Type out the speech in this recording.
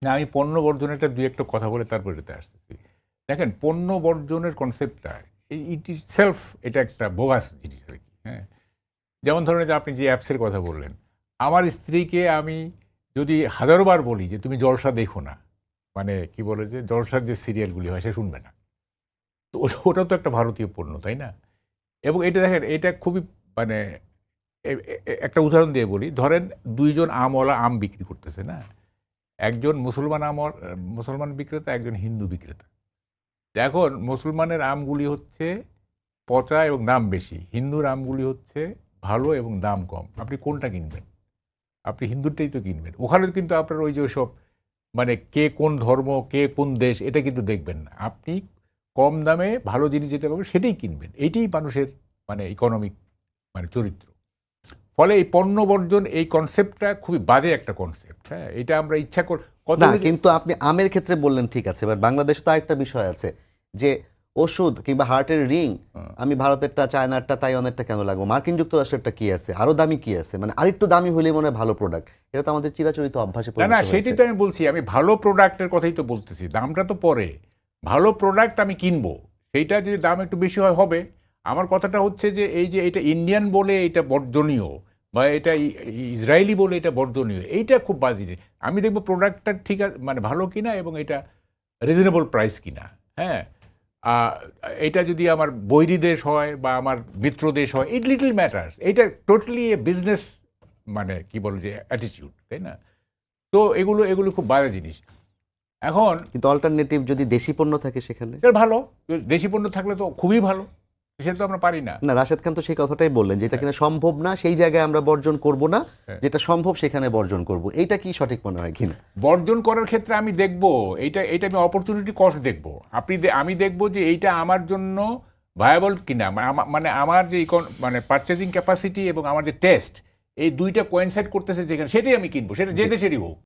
না, আমি পণ্য বর্জনেরটা দুই একটা কথা বলে তারপর এটাতে আসতেছি। দেখেন, পণ্য বর্জনের কনসেপ্টটা ইট ইজ সেলফ, এটা একটা বোগাস জিনিস আর কি। হ্যাঁ, যেমন ধরেন যে আপনি যে অ্যাপসের কথা বললেন, আমার স্ত্রীকে আমি যদি হাজারোবার বলি যে তুমি জলসা দেখো না, মানে কি বলে যে জলসার যে সিরিয়ালগুলি হয় সে শুনবে না। তো ওটা তো একটা ভারতীয় পণ্য, তাই না? এবং এটা দেখেন, এটা খুবই মানে একটা উদাহরণ দিয়ে বলি, ধরেন দুইজন আমওয়ালা আম বিক্রি করতেছে না, একজন মুসলমান বিক্রেতা, একজন হিন্দু বিক্রেতা। এখন মুসলমানের আমগুলি হচ্ছে পচা এবং দাম বেশি, হিন্দুর আমগুলি হচ্ছে ভালো এবং দাম কম। আপনি কোনটা কিনবেন? আপনি হিন্দুরটাই তো কিনবেন। ওখানে কিন্তু আপনার ওই যে ওসব মানে কে কোন ধর্ম, কে কোন দেশ, এটা কিন্তু দেখবেন না। আপনি কম দামে ভালো জিনিস যেটা পাবেন সেটাই কিনবেন। এইটাই মানুষের মানে ইকোনমিক মানে চরিত্র। ফলে এই পণ্য বর্জন এই কনসেপ্টটা খুবই বাজে একটা কনসেপ্ট। হ্যাঁ, এটা আমরা ইচ্ছা কর কত না, কিন্তু আপনি আমের ক্ষেত্রে বললেন ঠিক আছে, এবার বাংলাদেশে তো আরেকটা বিষয় আছে যে ওষুধ কিংবা হার্টের রিং আমি ভারতেরটা, চায়নারটা, তাইওয়ানেরটা কেন লাগবো, মার্কিন যুক্তরাষ্ট্রেরটা কি আছে, আরো দামি কি আছে, মানে আরেকটু দামি হলে মনে হয় ভালো প্রোডাক্ট। এটা তো আমাদের চিরাচরিত অভ্যাসে না, পরিণত না, হয়েছে। সেটাই তো আমি বলছি। আমি ভালো প্রোডাক্টের কথাই তো বলতেছি, দামটা তো পরে। ভালো প্রোডাক্ট আমি কিনবো, সেইটা যদি দাম একটু বেশি হয় হবে। আমার কথাটা হচ্ছে যে এই যে এটা ইন্ডিয়ান বলে এটা বর্জনীয়, বা এটা ইসরায়েলি বলে এটা বর্জনীয়, এইটা খুব বাজে জিনিস। আমি দেখবো প্রোডাক্টটা ঠিক আছে মানে ভালো কিনা এবং এটা রিজনেবল প্রাইস কিনা। হ্যাঁ, আহ, এটা যদি আমার বৈরী দেশ হয় বা আমার মিত্র দেশ হয়, ইট লিটল ম্যাটার্স। এটা টোটালি এ বিজনেস মানে কি বলে যে অ্যাটিটিউড, তাই না? তো এগুলো এগুলো খুব বাজে জিনিস। এখন কিন্তু অল্টারনেটিভ যদি দেশি পণ্য থাকে সেখানে। এটা ভালো, দেশি পণ্য থাকলে তো খুবই ভালো, সেটা তো আমরা পারি না। না, রাশেদ খান তো সেই কথাটাই বললেন, যেটা কিনা সম্ভব না সেই জায়গায় আমরা বর্জন করব না, হ্যাঁ। যেটা সম্ভব সেখানে বর্জন করব। এইটা কি সঠিক মনে হয় কিনা? বর্জন করার ক্ষেত্রে আমি দেখব এইটা এইটা আমি অপরচুনিটি কস্ট দেখব। আমি দেখব যে এইটা আমার জন্য ভায়াবল কিনা, মানে আমার যে মানে পারচেজিং ক্যাপাসিটি এবং আমার যে টেস্ট, এই দুইটা কোয়েনসাইড করতেছে যেখানে, সেটাই আমি কিনবো, সেটা যে দেশেরই হোক।